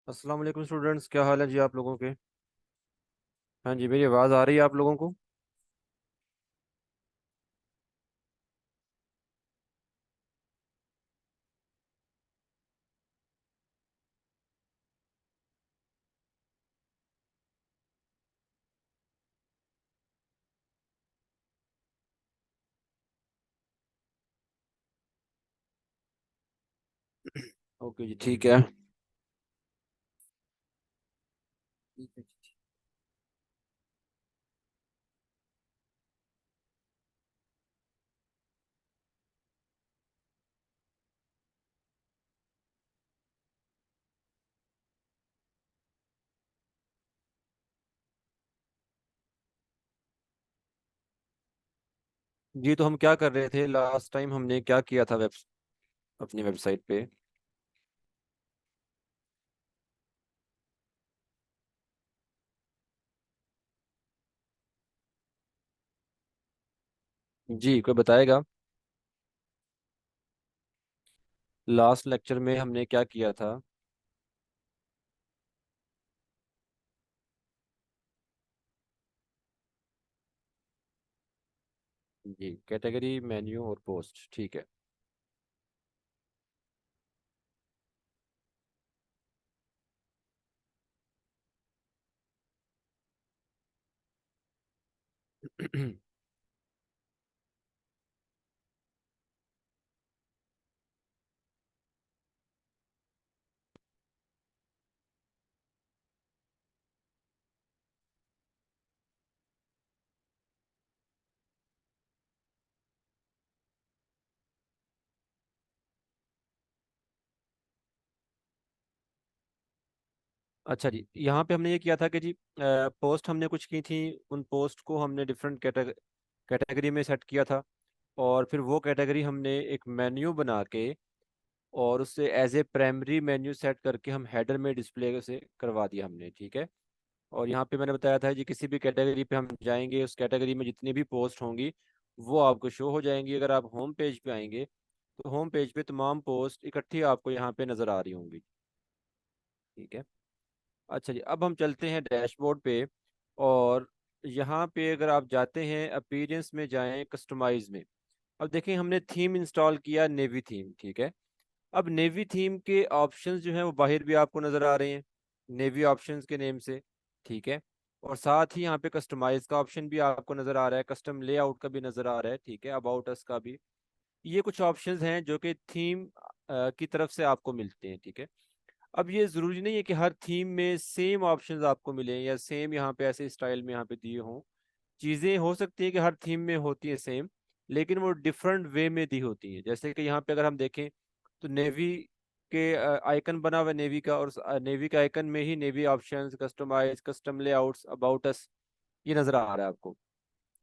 अस्सलाम वालेकुम स्टूडेंट्स, क्या हाल है जी आप लोगों के। हाँ जी, मेरी आवाज़ आ रही है आप लोगों को। ओके जी, ठीक है। ठीक है जी। जी, तो हम क्या कर रहे थे लास्ट टाइम, हमने क्या किया था अपनी वेबसाइट पे। जी, कोई बताएगा। लास्ट लेक्चर में हमने क्या किया था। जी, कैटेगरी, मेन्यू और पोस्ट, ठीक है। अच्छा जी, यहाँ पे हमने ये किया था कि जी पोस्ट हमने कुछ की थी। उन पोस्ट को हमने डिफरेंट कैटेगरी में सेट किया था। और फिर वो कैटेगरी हमने एक मेन्यू बना के और उससे as a primary menu set करके हम हेडर में डिस्प्ले से करवा दिया हमने, ठीक है। और यहाँ पे मैंने बताया था जी, किसी भी कैटेगरी पे हम जाएंगे, उस कैटेगरी में जितनी भी पोस्ट होंगी वो आपको शो हो जाएंगी। अगर आप होम पेज पे आएंगे तो होम पेज पे तमाम पोस्ट इकट्ठी आपको यहाँ पे नज़र आ रही होंगी, ठीक है। अच्छा जी, अब हम चलते हैं डैशबोर्ड पे। और यहाँ पे अगर आप जाते हैं अपीयरेंस में, जाएं कस्टमाइज में। अब देखें, हमने थीम इंस्टॉल किया नेवी थीम, ठीक है। अब नेवी थीम के ऑप्शंस जो हैं वो बाहर भी आपको नज़र आ रहे हैं, नेवी ऑप्शंस के नेम से, ठीक है। और साथ ही यहाँ पे कस्टमाइज का ऑप्शन भी आपको नज़र आ रहा है, कस्टम लेआउट का भी नज़र आ रहा है, ठीक है, अबाउट अस का भी। ये कुछ ऑप्शंस हैं जो कि थीम की तरफ से आपको मिलते हैं, ठीक है। अब ये ज़रूरी नहीं है कि हर थीम में सेम ऑप्शंस आपको मिलें या सेम यहाँ पे ऐसे स्टाइल में यहाँ पे दिए हों। चीज़ें हो सकती है कि हर थीम में होती हैं सेम, लेकिन वो डिफरेंट वे में दी होती हैं। जैसे कि यहाँ पे अगर हम देखें तो नेवी के आइकन बना हुआ है नेवी का, और नेवी के आइकन में ही navy options, customize, custom layouts, about us, ये नज़र आ रहा है आपको।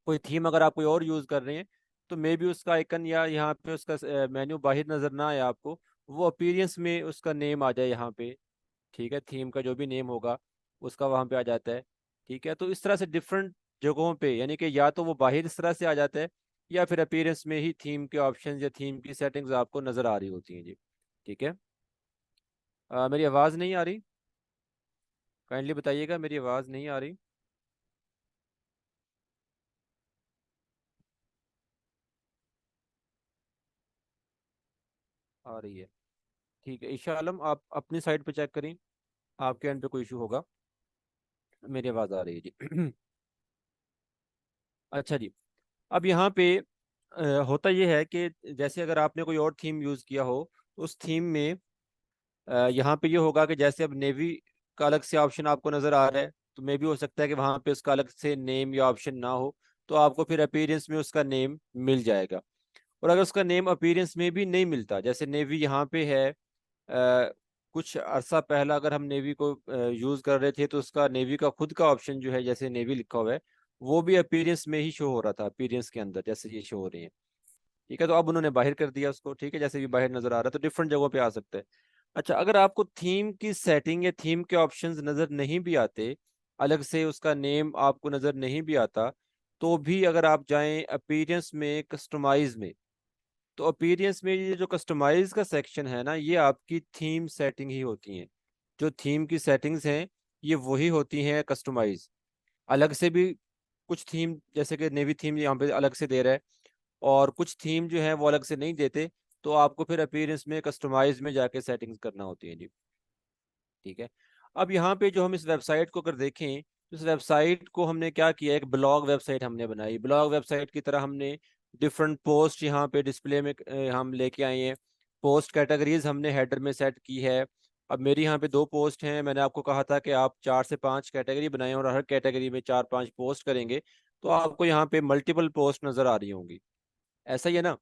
कोई थीम अगर आप कोई और यूज़ कर रहे हैं तो मे बी उसका आइकन या यहाँ पे उसका मेन्यू बाहर नज़र ना आए आपको, वो अपीयरेंस में उसका नेम आ जाए यहाँ पे, ठीक है। थीम का जो भी नेम होगा उसका वहाँ पे आ जाता है, ठीक है। तो इस तरह से डिफरेंट जगहों पे, यानी कि या तो वो बाहर इस तरह से आ जाता है या फिर अपीयरेंस में ही थीम के ऑप्शंस या थीम की सेटिंग्स आपको नज़र आ रही होती हैं जी, ठीक है। मेरी आवाज़ नहीं आ रही? काइंडली बताइएगा, मेरी आवाज़ नहीं आ रही? आ रही है, ठीक है। ईशा आलम, आप अपनी साइड पे चेक करें, आपके एंड पे कोई इशू होगा। मेरी आवाज़ आ रही है जी। अच्छा जी, अब यहाँ पे होता यह है कि जैसे अगर आपने कोई और थीम यूज़ किया हो तो उस थीम में यहाँ पे ये होगा कि जैसे अब नेवी का अलग से ऑप्शन आपको नज़र आ रहा है, तो मे भी हो सकता है कि वहाँ पे उसका अलग से नेम या ऑप्शन ना हो, तो आपको फिर अपीयरेंस में उसका नेम मिल जाएगा। और अगर उसका नेम अपीयरेंस में भी नहीं मिलता, जैसे नेवी यहाँ पे है, कुछ अरसा पहला अगर हम नेवी को यूज़ कर रहे थे तो उसका नेवी का खुद का ऑप्शन जो है, जैसे नेवी लिखा हुआ है, वो भी अपीयरेंस में ही शो हो रहा था, अपीयरेंस के अंदर जैसे ये शो हो रही है, ठीक है। तो अब उन्होंने बाहर कर दिया उसको, ठीक है, जैसे भी बाहर नजर आ रहा है, तो डिफरेंट जगहों पे आ सकता है। अच्छा, अगर आपको थीम की सेटिंग या थीम के ऑप्शंस नजर नहीं भी आते, अलग से उसका नेम आपको नजर नहीं भी आता, तो भी अगर आप जाएं अपीयरेंस में, कस्टमाइज में, तो अपीयरेंस में ये जो कस्टमाइज का सेक्शन है ना, ये आपकी थीम सेटिंग ही होती है, जो थीम की सेटिंग्स हैं ये वही होती हैं कस्टमाइज। अलग से भी कुछ थीम, जैसे कि नेवी थीम यहाँ पे अलग से दे रहा है, और कुछ थीम जो है वो अलग से नहीं देते, तो आपको फिर अपीयरेंस में कस्टमाइज में जाके सेटिंग्स करना होती है जी। ठीक है। अब यहाँ पे जो हम इस वेबसाइट को अगर देखें, तो इस वेबसाइट को हमने क्या किया, एक ब्लॉग वेबसाइट हमने बनाई। ब्लॉग वेबसाइट की तरह हमने डिफरेंट पोस्ट यहाँ पे डिस्प्ले में हम लेके आए हैं। पोस्ट कैटेगरीज हमने हेडर में सेट की है। अब मेरी यहाँ पे 2 पोस्ट हैं, मैंने आपको कहा था कि आप 4 से 5 कैटेगरी बनाएं और हर कैटेगरी में 4-5 पोस्ट करेंगे, तो आपको यहाँ पे मल्टीपल पोस्ट नजर आ रही होंगी। ऐसा ही है ना?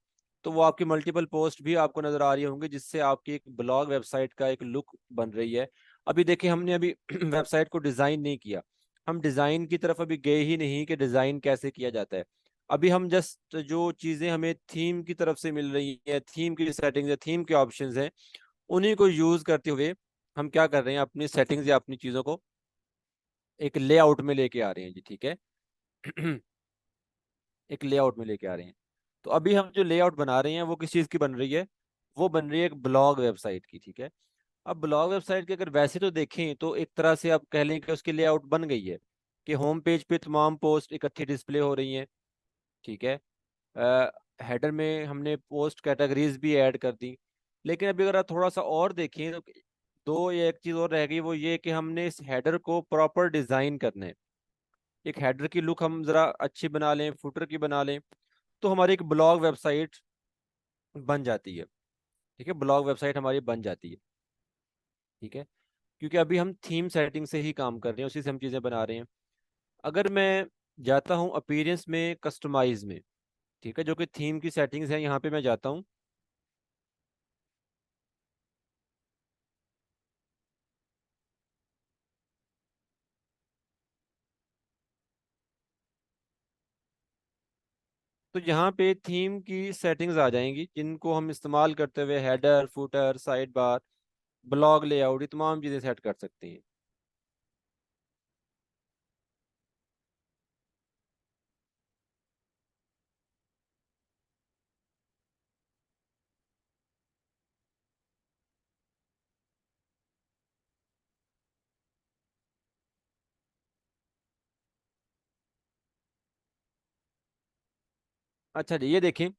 तो वो आपकी मल्टीपल पोस्ट भी आपको नजर आ रही होंगी, जिससे आपकी एक ब्लॉग वेबसाइट का एक लुक बन रही है। अभी देखिए, हमने अभी वेबसाइट को डिजाइन नहीं किया। हम डिजाइन की तरफ अभी गए ही नहीं कि डिजाइन कैसे किया जाता है। अभी हम जस्ट जो चीजें हमें थीम की तरफ से मिल रही है, थीम की सेटिंग्स है, थीम के ऑप्शंस हैं, उन्हीं को यूज करते हुए हम क्या कर रहे हैं, अपनी सेटिंग्स या अपनी चीजों को एक लेआउट में लेके आ रहे हैं जी। ठीक है। एक लेआउट में लेके आ रहे हैं। तो अभी हम जो लेआउट बना रहे हैं वो किस चीज़ की बन रही है? वो बन रही है एक ब्लॉग वेबसाइट की। ठीक है। अब ब्लॉग वेबसाइट के अगर वैसे तो देखें तो एक तरह से आप कह लें कि उसकी लेआउट बन गई है कि होम पेज पे तमाम पोस्ट इकट्ठी डिस्प्ले हो रही हैं। ठीक है। हेडर में हमने पोस्ट कैटेगरीज भी ऐड कर दी। लेकिन अभी अगर आप थोड़ा सा और देखें तो दो या एक चीज़ और रह गई, वो ये कि हमने इस हेडर को प्रॉपर डिज़ाइन करना है। एक हेडर की लुक हम ज़रा अच्छी बना लें, फुटर की बना लें, तो हमारी एक ब्लॉग वेबसाइट बन जाती है। ठीक है, ब्लॉग वेबसाइट हमारी बन जाती है। ठीक है। क्योंकि अभी हम थीम सेटिंग से ही काम कर रहे हैं, उसी से हम चीज़ें बना रहे हैं। अगर मैं जाता हूँ अपीयरेंस में, कस्टमाइज में, ठीक है, जो कि थीम की सेटिंग्स है, यहाँ पे मैं जाता हूँ। तो यहाँ पे थीम की सेटिंग्स आ जाएंगी, जिनको हम इस्तेमाल करते हुए header, footer, side bar, blog layout, ये तमाम चीज़ें सेट कर सकते हैं। अच्छा जी, ये देखें,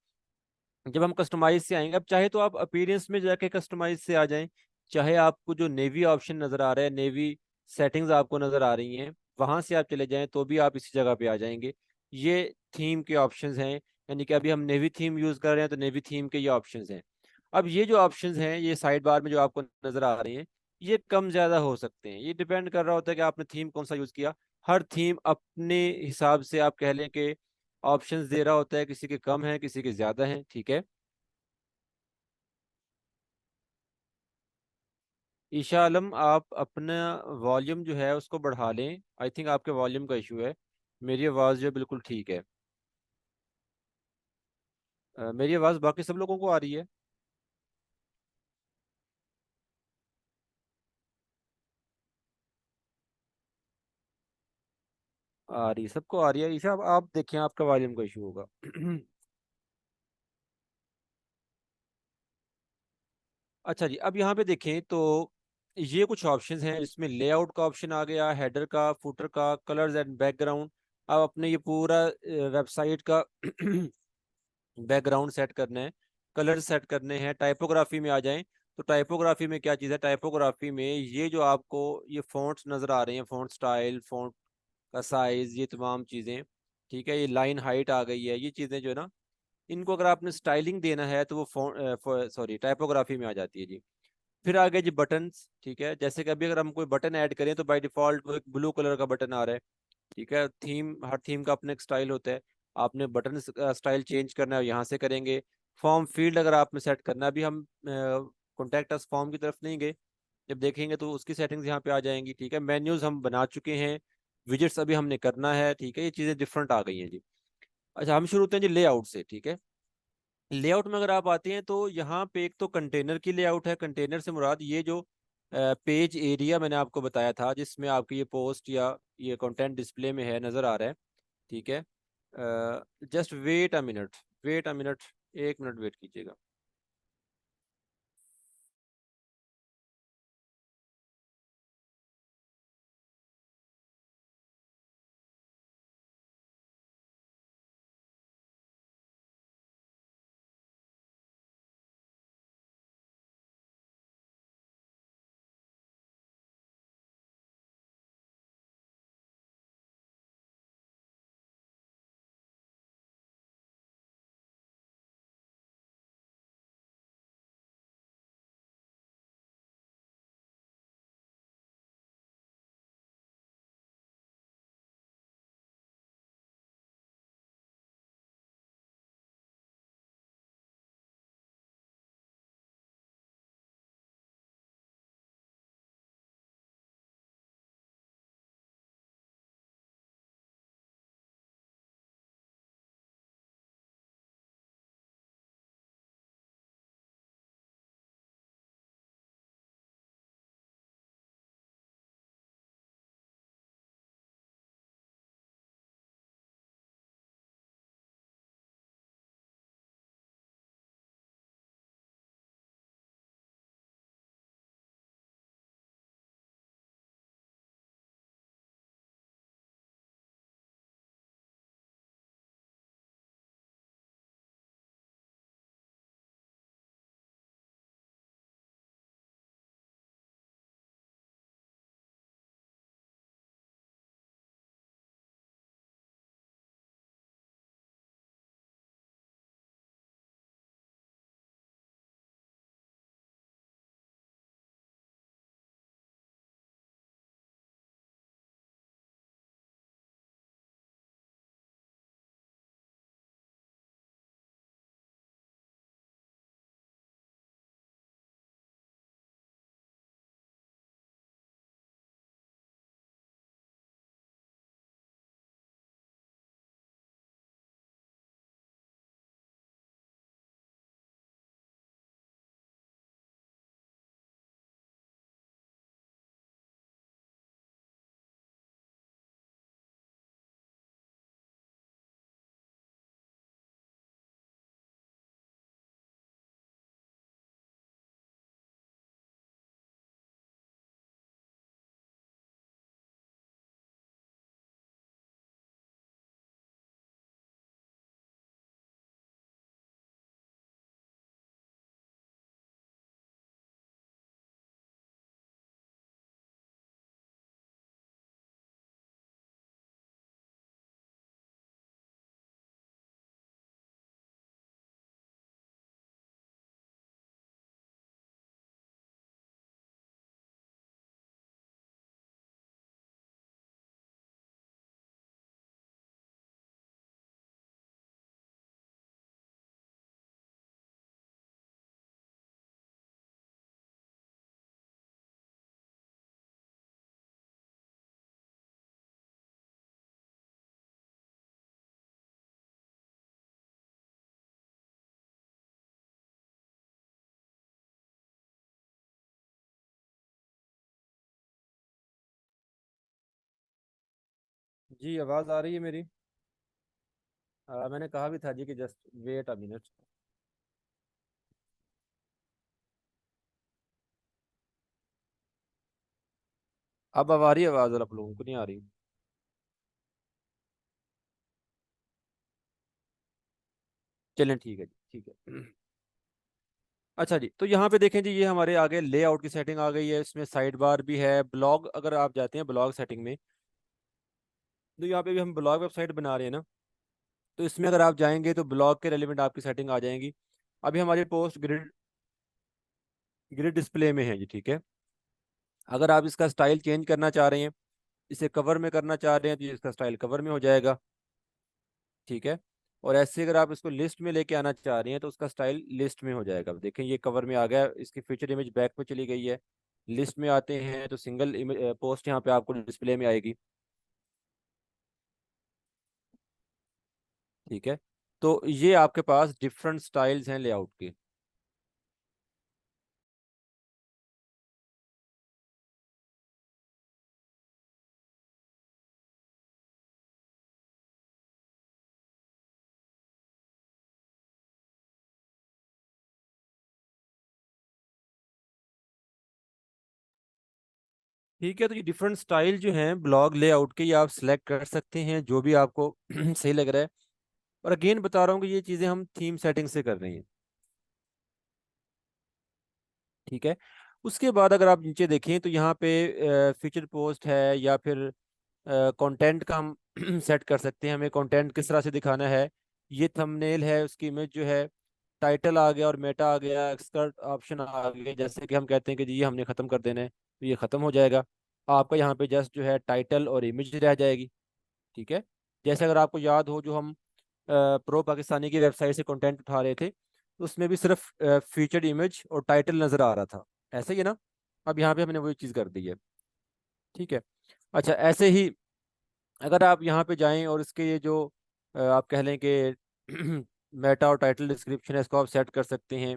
जब हम कस्टमाइज से आएंगे, अब चाहे तो आप अपीयरेंस में जाके कस्टमाइज से आ जाएं, चाहे आपको जो नेवी ऑप्शन नज़र आ रहा है, नेवी सेटिंग्स आपको नज़र आ रही हैं, वहां से आप चले जाएं तो भी आप इसी जगह पे आ जाएंगे। ये थीम के ऑप्शंस हैं, यानी कि अभी हम नेवी थीम यूज़ कर रहे हैं तो नेवी थीम के ये ऑप्शंस हैं। अब ये जो ऑप्शंस हैं, ये साइड बार में जो आपको नज़र आ रहे हैं, ये कम ज़्यादा हो सकते हैं। ये डिपेंड कर रहा होता है कि आपने थीम कौन सा यूज़ किया। हर थीम अपने हिसाब से आप कह लें कि ऑप्शंस दे रहा होता है, किसी के कम है, किसी के ज़्यादा हैं। ठीक है। ईशा आलम, आप अपना वॉल्यूम जो है उसको बढ़ा लें। आई थिंक आपके वॉल्यूम का इशू है। मेरी आवाज़ जो है बिल्कुल ठीक है। मेरी आवाज़ बाकी सब लोगों को आ रही है? आ रही, सबको आ रही है। ईशा, अब आप देखें, आपका वॉल्यूम का इशू होगा। अच्छा जी, अब यहाँ पे देखें तो ये कुछ ऑप्शंस हैं, जिसमें लेआउट का ऑप्शन आ गया, हेडर का, फुटर का, कलर्स एंड बैकग्राउंड। अब अपने ये पूरा वेबसाइट का बैकग्राउंड सेट करना है, कलर सेट करने हैं। टाइपोग्राफी में आ जाएं, तो टाइपोग्राफी में क्या चीज़ है? टाइपोग्राफी में ये जो आपको ये फ़ॉन्ट्स नज़र आ रहे हैं, फ़ॉन्ट स्टाइल, फ़ॉन्ट का साइज़, ये तमाम चीज़ें। ठीक है, ये लाइन हाइट आ गई है, ये चीज़ें जो है ना, इनको अगर आपने स्टाइलिंग देना है तो वो फ़ॉन्ट सॉरी टाइपोग्राफी में आ जाती है जी। फिर आ गए जी बटन्स। ठीक है, जैसे कि अभी अगर हम कोई बटन ऐड करें तो बाय डिफ़ॉल्ट वो एक ब्लू कलर का बटन आ रहा है। ठीक है, थीम, हर थीम का अपना एक स्टाइल होता है। आपने बटन स्टाइल चेंज करना है, यहाँ से करेंगे। फॉर्म फील्ड अगर आपने सेट करना है, अभी हम कॉन्टैक्ट अस फॉर्म की तरफ नहीं गए, जब देखेंगे तो उसकी सेटिंग्स यहाँ पे आ जाएंगी। ठीक है, मेन्यूज हम बना चुके हैं, विजिट्स अभी हमने करना है। ठीक है, ये चीज़ें डिफरेंट आ गई हैं जी। अच्छा, हम शुरू होते हैं जी लेआउट से। ठीक है, लेआउट में अगर आप आते हैं तो यहाँ पे एक तो कंटेनर की लेआउट है। कंटेनर से मुराद ये जो पेज एरिया मैंने आपको बताया था, जिसमें आपकी ये पोस्ट या ये कंटेंट डिस्प्ले में है, नज़र आ रहा है। ठीक है। Just wait a minute, wait a minute, 1 minute wait कीजिएगा। जी आवाज़ आ रही है मेरी? मैंने कहा भी था जी कि जस्ट वेट अ मिनट। अब आ रही है आवाज़, और आप लोगों को नहीं आ रही? चलें ठीक है जी, ठीक है। अच्छा जी, तो यहाँ पे देखें जी, ये हमारे आगे लेआउट की सेटिंग आ गई है। इसमें साइड बार भी है। ब्लॉग, अगर आप जाते हैं ब्लॉग सेटिंग में, तो यहाँ पे भी हम ब्लॉग वेबसाइट बना रहे हैं ना, तो इसमें अगर आप जाएंगे तो ब्लॉग के रेलिवेंट आपकी सेटिंग आ जाएंगी। अभी हमारी पोस्ट ग्रिड ग्रिड डिस्प्ले में है जी, ठीक है। अगर आप इसका स्टाइल चेंज करना चाह रहे हैं, इसे कवर में करना चाह रहे हैं, तो ये इसका स्टाइल कवर में हो जाएगा, ठीक है। और ऐसे अगर आप इसको लिस्ट में लेके आना चाह रहे हैं, तो उसका स्टाइल लिस्ट में हो जाएगा। देखें ये कवर में आ गया, इसकी फीचर इमेज बैक पे चली गई है। लिस्ट में आते हैं तो सिंगल पोस्ट यहाँ पे आपको डिस्प्ले में आएगी, ठीक है। तो ये आपके पास डिफरेंट स्टाइल्स हैं लेआउट के। ठीक है, तो ये डिफरेंट स्टाइल जो हैं ब्लॉग लेआउट के, ये आप सिलेक्ट कर सकते हैं जो भी आपको सही लग रहा है। और अगेन बता रहा हूँ कि ये चीज़ें हम थीम सेटिंग से कर रहे हैं, ठीक है। उसके बाद अगर आप नीचे देखें तो यहाँ पे फीचर पोस्ट है, या फिर कंटेंट का हम सेट कर सकते हैं। हमें कंटेंट किस तरह से दिखाना है। ये थंबनेल है, उसकी इमेज जो है, टाइटल आ गया और मेटा आ गया, एक्सकर्ट ऑप्शन आ गया। जैसे कि हम कहते हैं कि जी ये हमने ख़त्म कर देना है, तो ये ख़त्म हो जाएगा। आपका यहाँ पे जस्ट जो है टाइटल और इमेज रह जाएगी, ठीक है। जैसे अगर आपको याद हो, जो हम प्रो पाकिस्तानी की वेबसाइट से कंटेंट उठा रहे थे, तो उसमें भी सिर्फ फीचर्ड इमेज और टाइटल नज़र आ रहा था, ऐसे ही है ना। अब यहाँ पे हमने वही चीज़ कर दी है, ठीक है। अच्छा, ऐसे ही अगर आप यहाँ पे जाएं और इसके ये जो आप कह लें कि मेटा और टाइटल डिस्क्रिप्शन है, इसको आप सेट कर सकते हैं।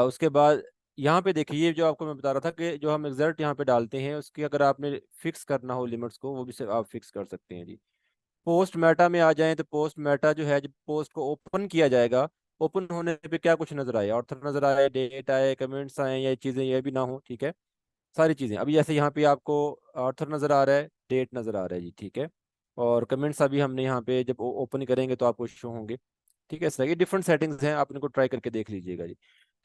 उसके बाद यहाँ पे देखिए, ये जो आपको मैं बता रहा था कि जो हम एग्जैक्ट यहाँ पे डालते हैं, उसकी अगर आपने फिक्स करना हो लिमिट्स को, वो भी से आप फिक्स कर सकते हैं जी। पोस्ट मेटा में आ जाएं तो पोस्ट मेटा जो है, जब पोस्ट को ओपन किया जाएगा, ओपन होने पे क्या कुछ नजर आए, ऑथर नजर आए, डेट आए, कमेंट्स आए, ये चीज़ें ये भी ना हो, ठीक है। सारी चीज़ें अभी जैसे यहाँ पे आपको ऑथर नज़र आ रहा है, डेट नज़र आ रहा है जी, ठीक है। और कमेंट्स अभी हमने यहाँ पे जब ओपन करेंगे तो आपको शो होंगे, ठीक है। इस तरह की डिफरेंट सेटिंग्स हैं, आप इनको ट्राई करके देख लीजिएगा जी।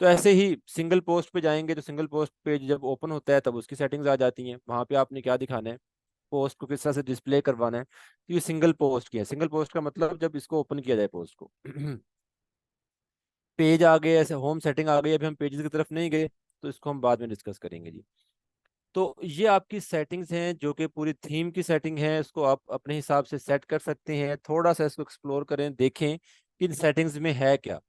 तो ऐसे ही सिंगल पोस्ट पे जाएंगे, तो सिंगल पोस्ट पेज जब ओपन होता है तब उसकी सेटिंग्स आ जाती हैं। वहाँ पे आपने क्या दिखाना है, पोस्ट को किस तरह से डिस्प्ले करवाना है। तो ये सिंगल पोस्ट की है। सिंगल पोस्ट का मतलब जब इसको ओपन किया जाए पोस्ट को, पेज आ गए, ऐसे होम सेटिंग आ गई। अभी हम पेजेस की तरफ नहीं गए, तो इसको हम बाद में डिस्कस करेंगे जी। तो ये आपकी सेटिंग्स हैं, जो कि पूरी थीम की सेटिंग है। इसको आप अपने हिसाब से सेट कर सकते हैं। थोड़ा सा इसको एक्सप्लोर करें, देखें कि इन सेटिंग्स में है क्या।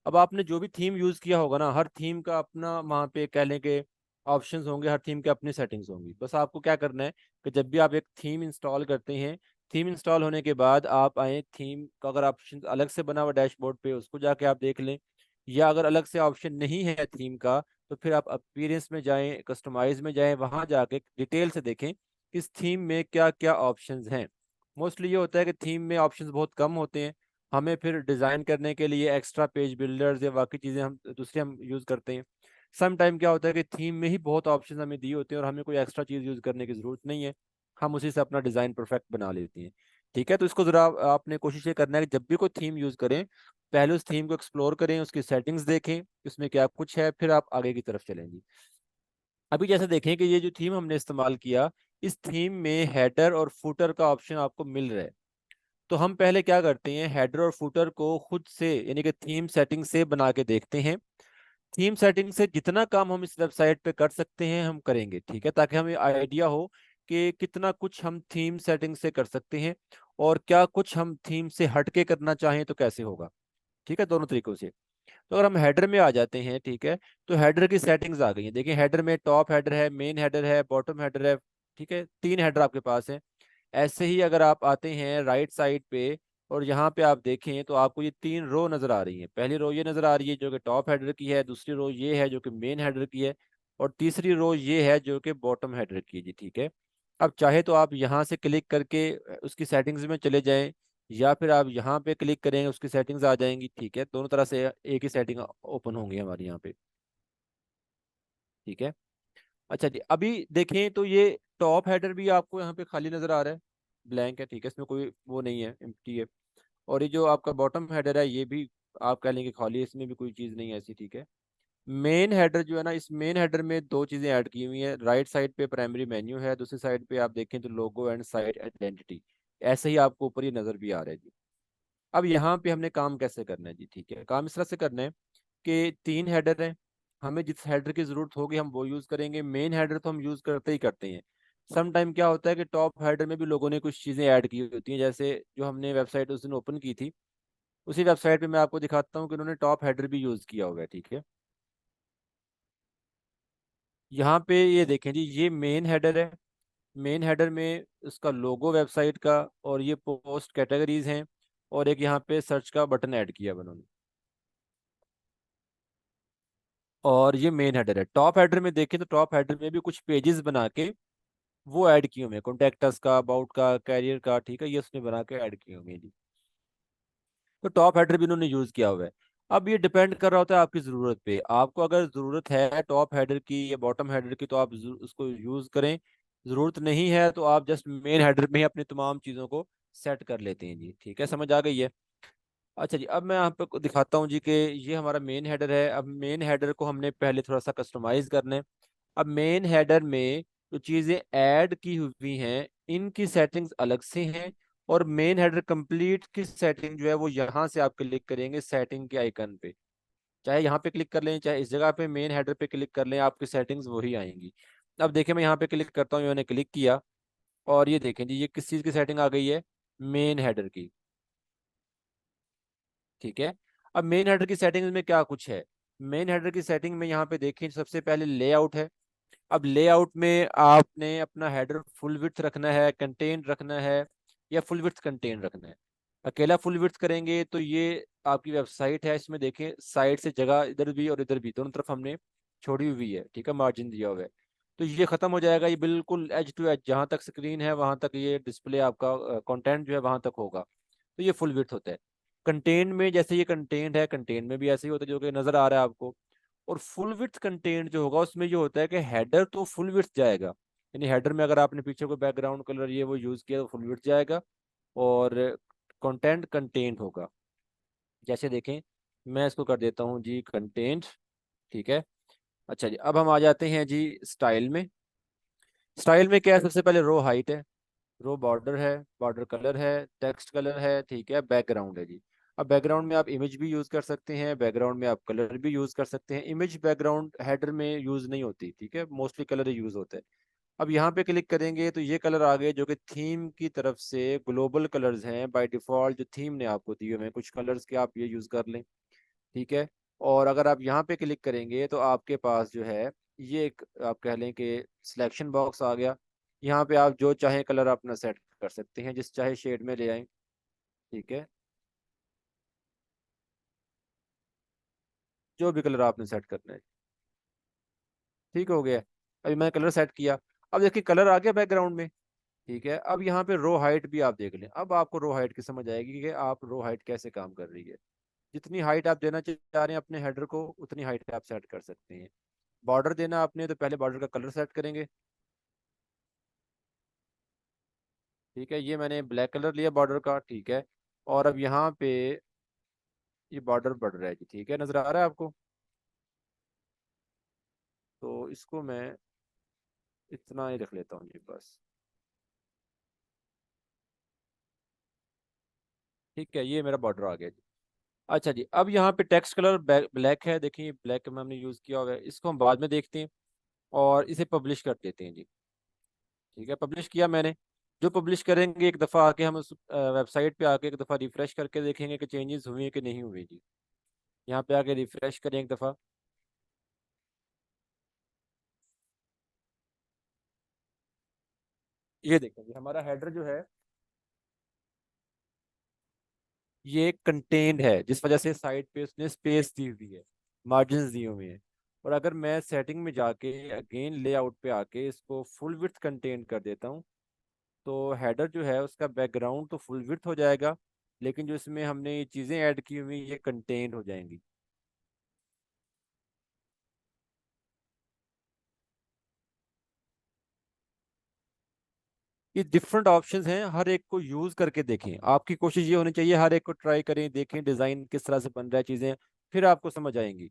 अब आपने जो भी थीम यूज़ किया होगा ना, हर थीम का अपना वहाँ पे कह लें कि ऑप्शंस होंगे, हर थीम के अपनी सेटिंग्स होंगी। बस आपको क्या करना है कि जब भी आप एक थीम इंस्टॉल करते हैं, थीम इंस्टॉल होने के बाद आप आए थीम का, अगर ऑप्शन अलग से बना हुआ डैशबोर्ड पे, उसको जाके आप देख लें। या अगर अलग से ऑप्शन नहीं है थीम का, तो फिर आप अपीयरेंस में जाएं, कस्टमाइज में जाएं, वहाँ जाके डिटेल से देखें इस थीम में क्या क्या ऑप्शंस हैं। मोस्टली ये होता है कि थीम में ऑप्शंस बहुत कम होते हैं। हमें फिर डिज़ाइन करने के लिए एक्स्ट्रा पेज बिल्डर्स या बाकी चीज़ें हम दूसरे हम यूज़ करते हैं। सम टाइम क्या होता है कि थीम में ही बहुत ऑप्शंस हमें दिए होते हैं और हमें कोई एक्स्ट्रा चीज़ यूज़ करने की ज़रूरत नहीं है। हम उसी से अपना डिज़ाइन परफेक्ट बना लेते हैं, ठीक है। तो इसको ज़रा आपने कोशिश ये करना है कि जब भी कोई थीम यूज़ करें, पहले उस थीम को एक्सप्लोर करें, उसकी सेटिंग्स देखें, उसमें क्या कुछ है, फिर आप आगे की तरफ चलेंगे। अभी जैसे देखें कि ये जो थीम हमने इस्तेमाल किया, इस थीम में हेडर और फुटर का ऑप्शन आपको मिल रहा है। तो हम पहले क्या करते हैं, हेडर और फुटर को खुद से यानी कि थीम सेटिंग से बना के देखते हैं। थीम सेटिंग से जितना काम हम इस वेबसाइट पे कर सकते हैं हम करेंगे, ठीक है, ताकि हमें आइडिया हो कि कितना कुछ हम थीम सेटिंग से कर सकते हैं, और क्या कुछ हम थीम से हटके करना चाहें तो कैसे होगा, ठीक है, दोनों तरीकों से। तो अगर हम हेडर में आ जाते हैं, ठीक है, तो हेडर की सेटिंग्स आ गई हैं। देखिए हेडर में टॉप हेडर है, मेन हेडर है, बॉटम हेडर है, ठीक है, तीन हेडर आपके पास है। ऐसे ही अगर आप आते हैं राइट साइड पे, और यहाँ पे आप देखें तो आपको ये तीन रो नजर आ रही है। पहली रो ये नजर आ रही है जो कि टॉप हेडर की है, दूसरी रो ये है जो कि मेन हेडर की है, और तीसरी रो ये है जो कि बॉटम हेडर की है जी, ठीक है। अब चाहे तो आप यहाँ से क्लिक करके उसकी सेटिंग्स में चले जाएं, या फिर आप यहाँ पे क्लिक करेंगे उसकी सेटिंग्स आ जाएंगी। ठीक है, दोनों तरह से एक ही सेटिंग ओपन होंगी हमारी यहाँ पे। ठीक है। अच्छा जी, अभी देखें तो ये टॉप हेडर भी आपको यहाँ पे खाली नजर आ रहा है, ब्लैंक है। ठीक है, इसमें कोई वो नहीं है, एम्प्टी है। और ये जो आपका बॉटम हेडर है ये भी आप कह लेंगे खाली है, इसमें भी कोई चीज़ नहीं है ऐसी। ठीक है। मेन हेडर जो है ना, इस मेन हेडर में दो चीज़ें ऐड की हुई हैं। राइट साइड पे प्राइमरी मेन्यू है, दूसरी साइड पे आप देखें तो लोगो एंड साइट आइडेंटिटी। ऐसे ही आपको ऊपर ही नज़र भी आ रहा है जी। अब यहाँ पे हमने काम कैसे करना है जी? ठीक है, काम इस तरह से करना है कि तीन हेडर हैं, हमें जिस हेडर की ज़रूरत होगी हम वो यूज़ करेंगे। मेन हेडर तो हम यूज़ करते ही करते हैं। सम टाइम क्या होता है कि टॉप हेडर में भी लोगों ने कुछ चीज़ें ऐड की होती हैं, जैसे जो हमने वेबसाइट उस दिन ओपन की थी, उसी वेबसाइट पे मैं आपको दिखाता हूँ कि उन्होंने टॉप हेडर भी यूज़ किया हुआ है। ठीक है, यहाँ पे ये देखें जी, ये मेन हेडर है। मेन हेडर में उसका लोगो वेबसाइट का, और ये पोस्ट कैटेगरीज हैं, और एक यहाँ पे सर्च का बटन ऐड किया है उन्होंने। और ये मेन हेडर है। टॉप हेडर में देखें तो टॉप हेडर में भी कुछ पेजेस बना के वो ऐड किए हुए हैं, कॉन्टेक्टस का, अबाउट का, कैरियर का। ठीक है, ये उसने बना के ऐड किए हुए हैं जी। तो टॉप हेडर भी उन्होंने यूज किया हुआ है। अब ये डिपेंड कर रहा होता है आपकी ज़रूरत पे। आपको अगर ज़रूरत है टॉप हेडर की या बॉटम हेडर की तो आप उसको यूज़ करें। ज़रूरत नहीं है तो आप जस्ट मेन हेडर में ही अपनी तमाम चीज़ों को सेट कर लेते हैं जी। ठीक है, समझ आ गई है? अच्छा जी, अब मैं यहाँ पे दिखाता हूँ जी कि ये हमारा मेन हेडर है। अब मेन हेडर को हमने पहले थोड़ा सा कस्टमाइज करना है। अब मेन हेडर में जो चीज़ें ऐड की हुई हैं इनकी सेटिंग्स अलग से हैं, और मेन हेडर कंप्लीट की सेटिंग जो है वो यहाँ से आप क्लिक करेंगे सेटिंग के आइकन पे। चाहे यहाँ पे क्लिक कर लें चाहे इस जगह पे मेन हेडर पे क्लिक कर लें, आपकी सेटिंग्स वही आएंगी। अब देखिए मैं यहाँ पे क्लिक करता हूँ, मैंने क्लिक किया, और ये देखें जी ये किस चीज़ की सेटिंग आ गई है, मेन हेडर की। ठीक है। अब मेन हेडर की सेटिंग्स में क्या कुछ है? मेन हेडर की सेटिंग में यहाँ पे देखें सबसे पहले लेआउट है। अब लेआउट में आपने अपना हेडर फुल विड्थ रखना है, कंटेंट रखना है, या फुल विड्थ कंटेंट रखना है। अकेला फुल विड्थ करेंगे तो ये आपकी वेबसाइट है, इसमें देखें साइड से जगह इधर भी और इधर भी दोनों तरफ हमने छोड़ी हुई है। ठीक है, मार्जिन दिया हुआ है। तो ये खत्म हो जाएगा, ये बिल्कुल एज टू एज जहाँ तक स्क्रीन है वहां तक ये डिस्प्ले आपका कंटेंट जो है वहां तक होगा। तो ये फुल विड्थ होता है। कंटेंट में जैसे ये कंटेंट है, कंटेंट में भी ऐसे ही होता है जो कि नजर आ रहा है आपको। और फुल विड्थ कंटेंट जो होगा उसमें ये होता है कि हेडर तो फुल विड्थ जाएगा, यानी हेडर में अगर आपने पीछे को बैकग्राउंड कलर ये वो यूज किया तो फुल विड्थ जाएगा। और कंटेंट कंटेंट होगा, जैसे देखें मैं इसको कर देता हूँ जी कंटेंट। ठीक है। अच्छा जी, अब हम आ जाते हैं जी स्टाइल में। स्टाइल में क्या है, सबसे पहले रो हाइट है, रो बॉर्डर है, बॉर्डर कलर है, टेक्स्ट कलर है। ठीक है, बैकग्राउंड है जी। अब बैकग्राउंड में आप इमेज भी यूज कर सकते हैं, बैकग्राउंड में आप कलर भी यूज कर सकते हैं। इमेज बैकग्राउंड हेडर में यूज नहीं होती। ठीक है, मोस्टली कलर यूज होता है। अब यहाँ पे क्लिक करेंगे तो ये कलर आ गए जो कि थीम की तरफ से ग्लोबल कलर्स हैं बाय डिफॉल्ट, जो थीम ने आपको दिए हुए हैं कुछ कलर्स के, आप ये यूज कर लें। ठीक है। और अगर आप यहाँ पे क्लिक करेंगे तो आपके पास जो है ये एक आप कह लें कि सिलेक्शन बॉक्स आ गया। यहाँ पे आप जो चाहे कलर अपना सेट कर सकते हैं, जिस चाहे शेड में ले आए। ठीक है, जो भी कलर आपने सेट करना है। ठीक हो गया। अभी मैंने कलर सेट किया, अब देखिए कलर आ गया बैकग्राउंड में। ठीक है, अब यहाँ पे रो हाइट भी आप देख लें। अब आपको रो हाइट की समझ आएगी कि आप रो हाइट कैसे काम कर रही है। जितनी हाइट आप देना चाह रहे हैं अपने हेडर को उतनी हाइट आप सेट कर सकते हैं। बॉर्डर देना आपने तो पहले बॉर्डर का कलर सेट करेंगे। ठीक है, ये मैंने ब्लैक कलर लिया बॉर्डर का। ठीक है। और अब यहाँ पे ये बॉर्डर बढ़ रहा है जी। ठीक है, नजर आ रहा है आपको? तो इसको मैं इतना ही रख लेता हूँ जी बस। ठीक है, ये मेरा बॉर्डर आ गया जी। अच्छा जी, अब यहाँ पे टेक्स्ट कलर ब्लैक है, देखिए ब्लैक में हमने यूज़ किया हुआ है, इसको हम बाद में देखते हैं। और इसे पब्लिश कर देते हैं जी। ठीक है, पब्लिश किया मैंने। जो पब्लिश करेंगे एक दफ़ा आके हम उस वेबसाइट पे आके एक दफ़ा रिफ्रेश करके देखेंगे कि चेंजेस हुए हैं कि नहीं हुए जी। यहाँ पे आके रिफ्रेश करें एक दफ़ा। ये देखेंगे हमारा हेडर जो है ये कंटेंट है, जिस वजह से साइड पे उसने स्पेस दी हुई है, मार्जिन दिए हुए हैं। और अगर मैं सेटिंग में जाके अगेन लेआउट पे आके इसको फुल विड्थ कंटेन कर देता हूँ, तो हेडर जो है उसका बैकग्राउंड तो फुल विड्थ हो जाएगा, लेकिन जो इसमें हमने ये चीज़ें ऐड की हुई ये कंटेन हो जाएंगी। ये डिफरेंट ऑप्शंस हैं, हर एक को यूज करके देखें। आपकी कोशिश ये होनी चाहिए हर एक को ट्राई करें, देखें डिजाइन किस तरह से बन रहा है चीजें, फिर आपको समझ आएंगी।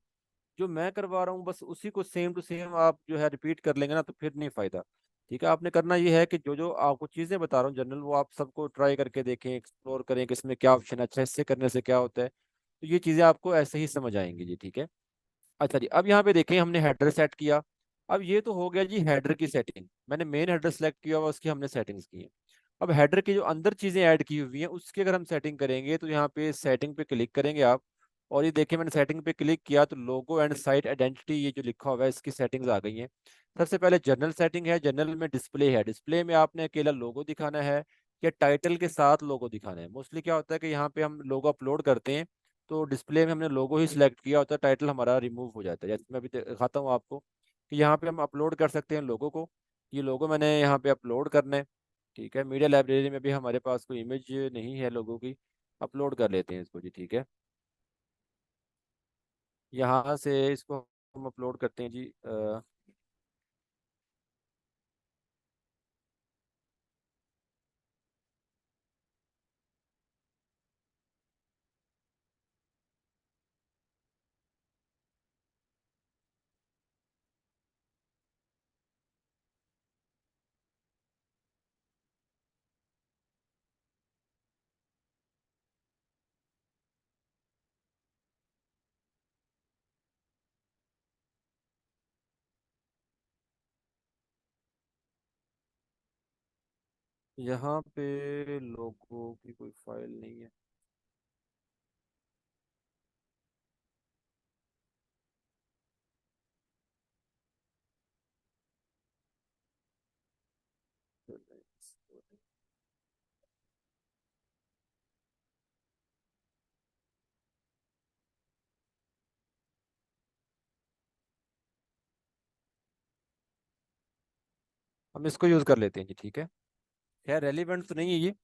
जो मैं करवा रहा हूँ बस उसी को सेम टू सेम आप जो है रिपीट कर लेंगे ना, तो फिर नहीं फायदा। ठीक है, आपने करना ये है कि जो जो आपको चीजें बता रहा हूँ जनरल, वो आप सबको ट्राई करके देखें, एक्सप्लोर करें कि इसमें क्या ऑप्शन अच्छा है, इससे करने से क्या होता है, तो ये चीजें आपको ऐसे ही समझ आएंगी जी। ठीक है। अच्छा जी, अब यहाँ पे देखें हमने हेडर सेट किया। अब ये तो हो गया जी हेडर की सेटिंग, मैंने मेन हेडर सेलेक्ट किया हुआ, उसकी हमने सेटिंग्स की हैं। अब हेडर की जो अंदर चीजें ऐड की हुई हैं उसकी अगर हम सेटिंग करेंगे, तो यहाँ पे सेटिंग पे क्लिक करेंगे आप, और ये देखिए मैंने सेटिंग पे क्लिक किया तो लोगो एंड साइट आइडेंटिटी ये जो लिखा हुआ है इसकी सेटिंग्स आ गई हैं। सबसे पहले जनरल सेटिंग है, जनरल में डिस्प्ले है, डिस्प्ले में आपने अकेला लोगो दिखाना है या टाइटल के साथ लोगो दिखाना है। मोस्टली क्या होता है कि यहाँ पे हम लोगो अपलोड करते हैं, तो डिस्प्ले में हमने लोगो ही सिलेक्ट किया होता है, टाइटल हमारा रिमूव हो जाता है। जैसे मैं अभी दिखाता हूँ आपको कि यहाँ पे हम अपलोड कर सकते हैं लोगो को। ये लोगो मैंने यहाँ पे अपलोड करना है। ठीक है, मीडिया लाइब्रेरी में भी हमारे पास कोई इमेज नहीं है लोगों की, अपलोड कर लेते हैं इसको जी। ठीक है, यहाँ से इसको हम अपलोड करते हैं जी। यहाँ पे लोगों की कोई फाइल नहीं है। हम इसको यूज़ कर लेते हैं जी। ठीक है, खैर रेलिवेंट तो नहीं है ये,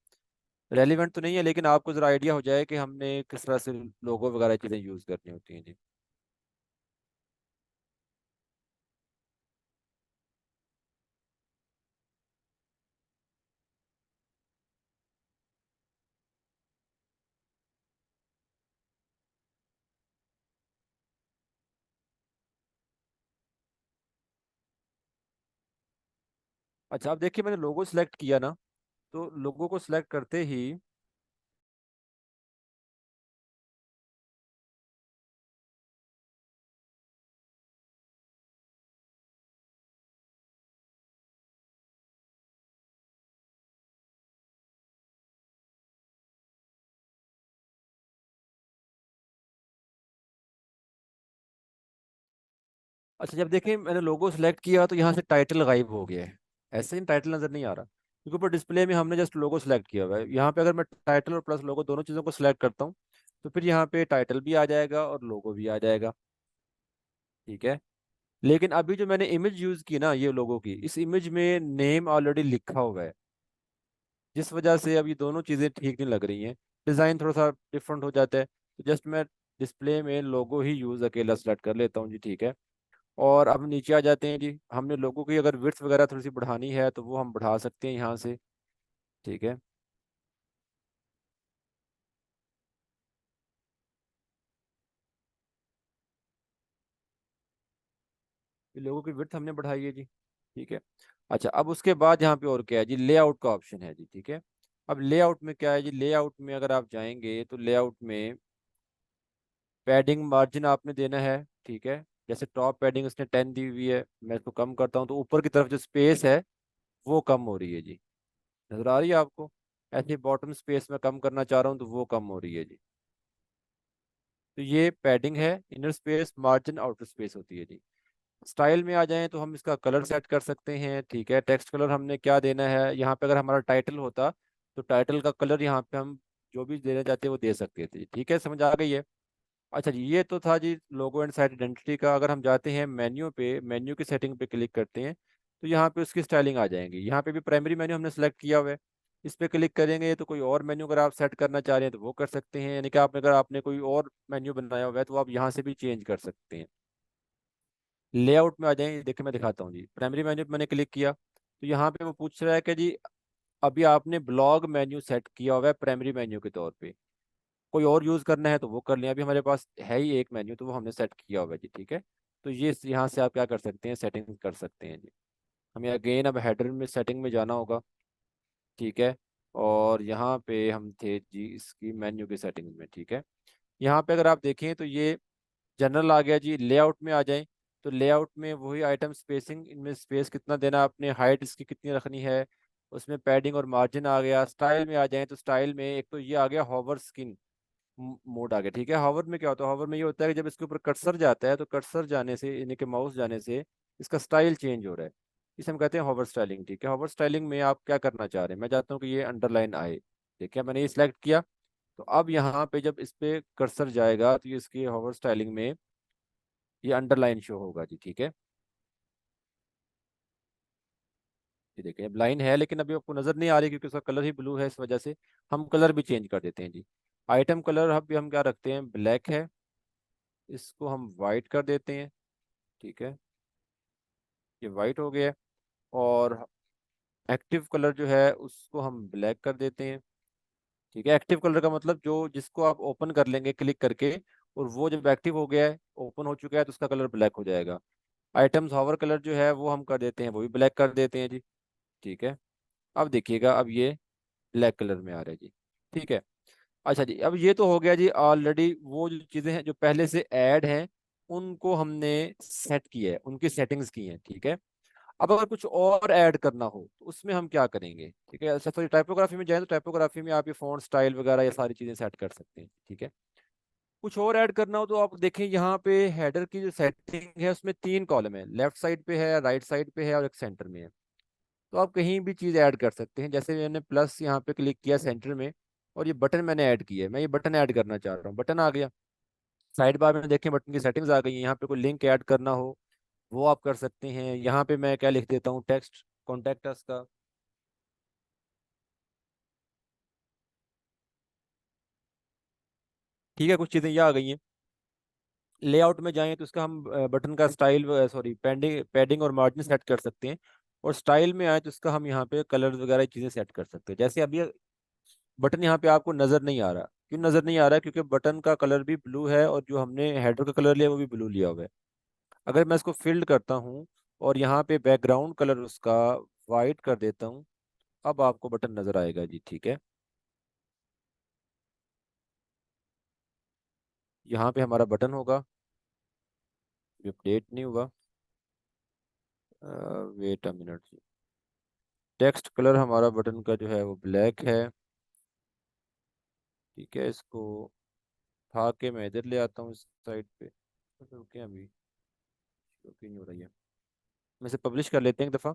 रेलिवेंट तो नहीं है, लेकिन आपको जरा आइडिया हो जाए कि हमने किस तरह से लोगो वगैरह चीज़ें यूज़ करनी होती हैं जी। अच्छा, अब देखिए मैंने लोगो सिलेक्ट किया ना, तो लोगो को सिलेक्ट करते ही, अच्छा जब देखें मैंने लोगो सिलेक्ट किया तो यहाँ से टाइटल गायब हो गया है, ऐसे ही टाइटल नज़र नहीं आ रहा, क्योंकि ऊपर डिस्प्ले में हमने जस्ट लोगो सिलेक्ट किया हुआ है। यहाँ पे अगर मैं टाइटल और प्लस लोगो दोनों चीज़ों को सिलेक्ट करता हूँ, तो फिर यहाँ पे टाइटल भी आ जाएगा और लोगो भी आ जाएगा। ठीक है, लेकिन अभी जो मैंने इमेज यूज़ की ना ये लोगो की, इस इमेज में नेम ऑलरेडी लिखा हुआ है, जिस वजह से अब ये दोनों चीज़ें ठीक नहीं लग रही हैं, डिज़ाइन थोड़ा सा डिफरेंट हो जाता है। तो जस्ट मैं डिस्प्ले में लोगो ही यूज़ अकेला सेलेक्ट कर लेता हूँ जी। ठीक है, और अब नीचे आ जाते हैं जी, हमने लोगों की अगर विड्थ वगैरह थोड़ी सी बढ़ानी है तो वो हम बढ़ा सकते हैं यहाँ से। ठीक है, ये लोगों की विड्थ हमने बढ़ाई है जी। ठीक है, अच्छा अब उसके बाद यहाँ पे और क्या है जी, लेआउट का ऑप्शन है जी। ठीक है, अब लेआउट में क्या है जी, लेआउट में अगर आप जाएंगे तो लेआउट में पैडिंग मार्जिन आपने देना है। ठीक है, जैसे टॉप पैडिंग उसने 10 दी हुई है, मैं इसको कम करता हूँ तो ऊपर की तरफ जो स्पेस है वो कम हो रही है जी। नजर आ रही है आपको? ऐसे बॉटम स्पेस में कम करना चाह रहा हूँ तो वो कम हो रही है जी। तो ये पैडिंग है, inner space, margin, outer space होती है जी। स्टाइल में आ जाएं तो हम इसका कलर सेट कर सकते हैं। ठीक है, टेक्स्ट कलर हमने क्या देना है, यहाँ पे अगर हमारा टाइटल होता तो टाइटल का कलर यहाँ पे हम जो भी देना चाहते हैं वो दे सकते थे। ठीक है, समझ आ गई है? अच्छा जी, ये तो था जी लोगो एंड साइट आइडेंटिटी का। अगर हम जाते हैं मेन्यू पे, मेन्यू की सेटिंग पे क्लिक करते हैं, तो यहाँ पे उसकी स्टाइलिंग आ जाएंगी। यहाँ पे भी प्राइमरी मेन्यू हमने सेलेक्ट किया हुआ है। इस पे क्लिक करेंगे तो कोई और मेन्यू अगर आप सेट करना चाह रहे हैं तो वो कर सकते हैं, यानी कि आप अगर आपने कोई और मेन्यू बनाया हुआ है तो आप यहाँ से भी चेंज कर सकते हैं। लेआउट में आ जाएं, देखिए मैं दिखाता हूँ जी। प्राइमरी मेन्यू पे मैंने क्लिक किया तो यहाँ पे वो पूछ रहा है कि जी अभी आपने ब्लॉग मेन्यू सेट किया हुआ है प्राइमरी मेन्यू के तौर पे, कोई और यूज़ करना है तो वो कर लें। अभी हमारे पास है ही एक मेन्यू तो वो हमने सेट किया हुआ है जी, ठीक है। तो ये यहाँ से आप क्या कर सकते हैं, सेटिंग कर सकते हैं जी। हमें अगेन अब हेडर में सेटिंग में जाना होगा, ठीक है। और यहाँ पे हम थे जी इसकी मेन्यू की सेटिंग में, ठीक है। यहाँ पे अगर आप देखें तो ये जनरल आ गया जी। लेआउट में आ जाएं तो लेआउट में वही आइटम स्पेसिंग, इनमें स्पेस कितना देना है आपने, हाइट इसकी कितनी रखनी है, उसमें पैडिंग और मार्जिन आ गया। स्टाइल में आ जाएं तो स्टाइल में एक तो ये आ गया हॉवर स्किन मोड आ गया, ठीक है। हॉवर में क्या होता है, हॉवर में ये होता है कि जब इसके ऊपर कर्सर जाता है तो कर्सर जाने से यानी कि माउस जाने से इसका स्टाइल चेंज हो रहा है। इसे हम कहते हैं हॉवर स्टाइलिंग, ठीक है। हॉवर स्टाइलिंग में आप क्या करना चाह रहे हैं, मैं चाहता हूँ कि ये अंडरलाइन आए, ठीक है। मैंने ये सिलेक्ट किया। तो अब यहाँ पे जब इस पे कर्सर जाएगा तो ये इसकी हॉवर स्टाइलिंग में ये अंडरलाइन शो होगा जी, ठीक है। ये देखिए अब लाइन है लेकिन अभी आपको नजर नहीं आ रही क्योंकि उसका कलर ही ब्लू है, इस वजह से हम कलर भी चेंज कर देते हैं जी। आइटम कलर अब हम क्या रखते हैं, ब्लैक है, इसको हम वाइट कर देते हैं, ठीक है। ये वाइट हो गया। और एक्टिव कलर जो है उसको हम ब्लैक कर देते हैं, ठीक है। एक्टिव कलर का मतलब जो जिसको आप ओपन कर लेंगे क्लिक करके, और वो जब एक्टिव हो गया है, ओपन हो चुका है, तो उसका कलर ब्लैक हो जाएगा। आइटम्स हॉवर कलर जो है वो हम कर देते हैं, वो भी ब्लैक कर देते हैं जी, ठीक है। अब देखिएगा अब ये ब्लैक कलर में आ रहा है जी, ठीक है। अच्छा जी, अब ये तो हो गया जी। ऑलरेडी वो जो चीज़ें हैं जो पहले से ऐड हैं उनको हमने सेट किया है, उनकी सेटिंग्स की हैं, ठीक है। अब अगर कुछ और ऐड करना हो तो उसमें हम क्या करेंगे, ठीक है। अच्छा तो टाइपोग्राफी में जाए तो टाइपोग्राफी में आप ये फॉन्ट स्टाइल वगैरह ये सारी चीज़ें सेट कर सकते हैं, ठीक है। कुछ और ऐड करना हो तो आप देखें यहाँ पे हेडर की जो सेटिंग है उसमें तीन कॉलम है, लेफ्ट साइड पे है, राइट साइड पे है और एक सेंटर में है। तो आप कहीं भी चीज़ ऐड कर सकते हैं। जैसे मैंने प्लस यहाँ पे क्लिक किया सेंटर में, और ये बटन मैंने ऐड किया है, मैं ये बटन ऐड करना चाह रहा हूँ, बटन आ गया। साइड बार में देखें बटन की सेटिंग्स आ गई हैं। यहाँ पे कोई लिंक ऐड करना हो वो आप कर सकते हैं। यहाँ पे मैं क्या लिख देता हूँ, टेक्स्ट कॉन्टैक्ट अस का, ठीक है। कुछ चीज़ें ये आ गई हैं। लेआउट में जाएं तो इसका हम बटन का स्टाइल, सॉरी पैडिंग पैडिंग और मार्जिन सेट कर सकते हैं। और स्टाइल में आए तो इसका हम यहाँ पे कलर वगैरह चीज़ें सेट कर सकते हैं। जैसे अब ये बटन यहाँ पे आपको नजर नहीं आ रहा, क्यों नजर नहीं आ रहा है, क्योंकि बटन का कलर भी ब्लू है और जो हमने हेडर का कलर लिया वो भी ब्लू लिया हुआ है। अगर मैं इसको फिल्ड करता हूँ और यहाँ पे बैकग्राउंड कलर उसका वाइट कर देता हूँ, अब आपको बटन नजर आएगा जी, ठीक है। यहाँ पे हमारा बटन होगा, जो अपडेट नहीं हुआ। Wait a minute. Text colour हमारा बटन का जो है वो ब्लैक है, ठीक है। इसको उठा के मैं इधर ले आता हूँ इस साइड पे। तो रुके अभी, रुकी नहीं हो रही है। मैं इसे पब्लिश कर लेते हैं एक दफ़ा।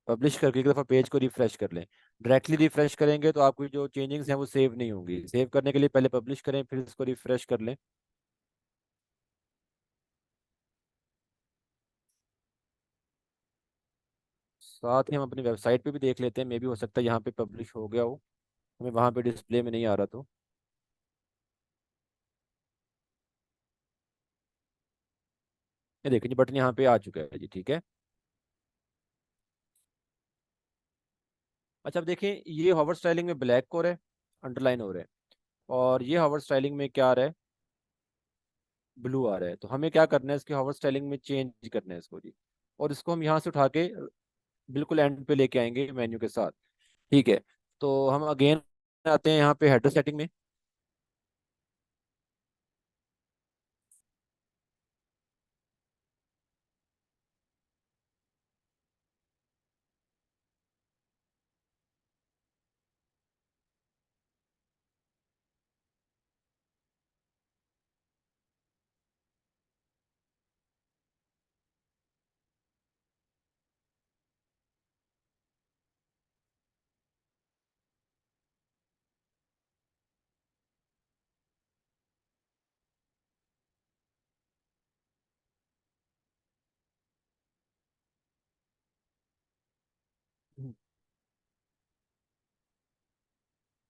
पब्लिश करके एक दफ़ा पेज को रिफ्रेश कर लें। डायरेक्टली रिफ्रेश करेंगे तो आपकी जो चेंजिंग्स हैं वो सेव नहीं होंगी। सेव करने के लिए पहले पब्लिश करें फिर इसको रिफ्रेश कर लें। साथ ही हम अपनी वेबसाइट पे भी देख लेते हैं, मे भी हो सकता है यहाँ पे पब्लिश हो गया हो, हमें वहाँ पे डिस्प्ले में नहीं आ रहा। तो ये देखिए, बटन यहाँ पे आ चुका है जी, ठीक है। अच्छा अब देखें, ये हॉवर स्टाइलिंग में ब्लैक हो रहा है, अंडरलाइन हो रहा है। और ये हॉवर स्टाइलिंग में क्या आ रहा है, ब्लू आ रहा है। तो हमें क्या करना है, इसके हॉवर स्टाइलिंग में चेंज करना है इसको जी। और इसको हम यहाँ से उठा के बिल्कुल एंड पे लेके आएंगे मेन्यू के साथ, ठीक है। तो हम अगेन आते हैं यहाँ पे हेडर सेटिंग में।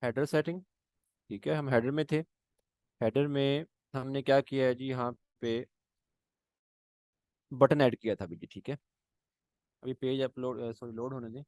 Header setting. ठीक है, हम हेडर में थे। हेडर में हमने क्या किया है जी, यहाँ पे बटन ऐड किया था अभी जी। ठीक है, अभी पेज अपलोड सॉरी लोड होने दें।